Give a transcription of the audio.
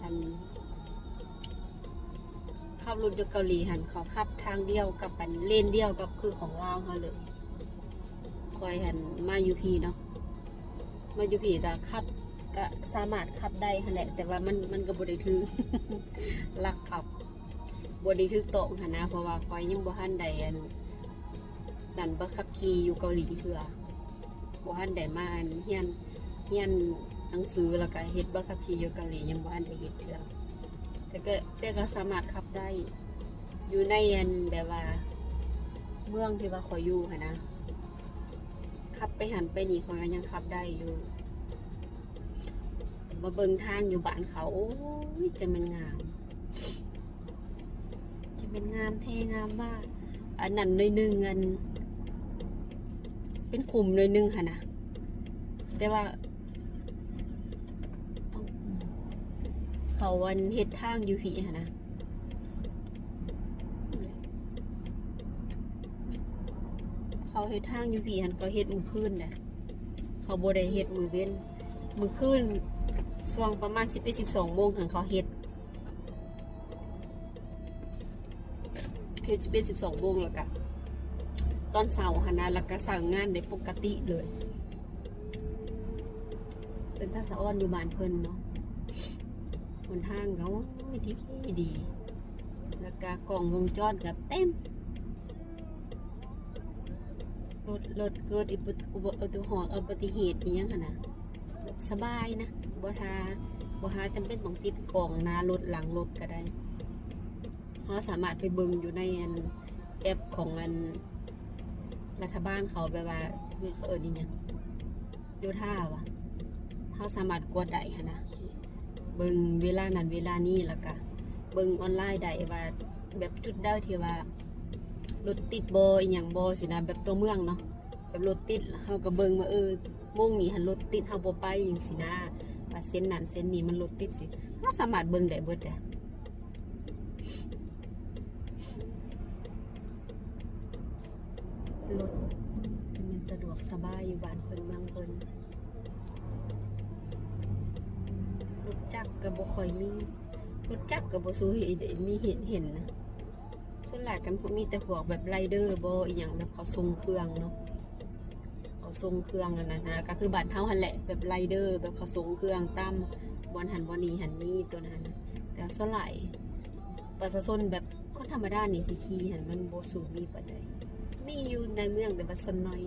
อันขับรถอยู่เกาหลีหันเขาขับทางเดียวกับปันเลนเดียวกับคือของลาวเขาเลยคอยหันมาอยู่พีเนาะมาอยู่พีก็ขับก็สามารถขับได้หั่นแหละแต่ว่ามันก็บ่ได้ถือ ลักขับบได้ถือโตะหั่นนะเพราะว่าคอยยังบ่ทันได้อันนั่นบ่ขับขี่อยู่เกาหลีเทื่อบ่ทันได้มาอันเรียนหนังสือแล้วก็เฮ็ดบ่ขับขี่อยู่เกาหลียังบ่ทันได้เฮ็ดเทื่อแต่ก็สามารถขับได้อยู่ในอันแบบว่าเมืองที่ว่าคอยอยู่หั่นนะขับไปหันไปนี่คอยก็ยังขับได้อยู่มาเบิ่งทางอยู่บ้านเขาโอ้ยจะเป็นงามเท่งามว่าอันนั้นหน่อยนึงอันเป็นขุมหน่อยนึงค่ะนะแต่ว่าเขาวันเฮ็ดทางอยู่ผีค่ะนะเขาเฮ็ดทางอยู่ผีหันก็เฮ็ดมือคืนน่ะเขาบ่ได้เฮ็ดมือเว้นมือคืนช่วงประมาณ11-12 โมงถึงเขาเฮ็ด11-12 โมงแล้วก็ตอนเช้าหันนะแล้วก็สั่งงานได้ปกติเลยเป็นท่าสะอ้อนอยู่บ้านเพิ่นเนาะหนทางเขาดีแล้วก็กล่องวงจรกับเต็มรถเกิดอุบัติเหตุนี้ยังค่ะนะสบายนะบ่ทาจำเป็นต้องติดกล่องหน้ารถหลังรถก็ได้เราสามารถไปเบิ่งอยู่ในแอปของรัฐบาลเขาแบบว่าเขานี่ยังดูท่าวะเขาสามารถกดได้ค่ะนะเบิ่งเวลานั้นเวลานี้แล้วก็เบิ่งออนไลน์ได้ว่าแบบจุดได้ที่ว่ารถติดบ่อีหยังบ่สินะแบบตัวเมืองเนาะแบบรถติดเฮาก็เบิ่งว่ามุ่งนี้หันรถติดเฮาบ่ไปจังซี่นะว่าเส้นนั้นเส้นนี้มันรถติดสิเราสามารถเบิ่งได้เบิดอะรถก็มันสะดวกสบายอยู่บ้านเพิ่นเมืองเพิ่นรถจักรก็บ่ค่อยมีรถจักรก็บ่สู้มีเห็นนะส่วนหลายกันพวกมีแต่พวกแบบไรเดอร์บ่อีหยังแบบเขาส่งเครื่องเนาะเขาส่งเครื่องอันนั้นนะก็คือบ้านเฮาหั่นแหละแบบไรเดอร์แบบเขาส่งเครื่องตามบ่อนหันบ่นี้หันมีตัวนั้นแต่ส่วนหลายประชาชนแบบคนธรรมดานี่สิขี่หันมันบ่สู้มีปานใดมีอยู่ในเมืองแต่ว่าส่วนน้อย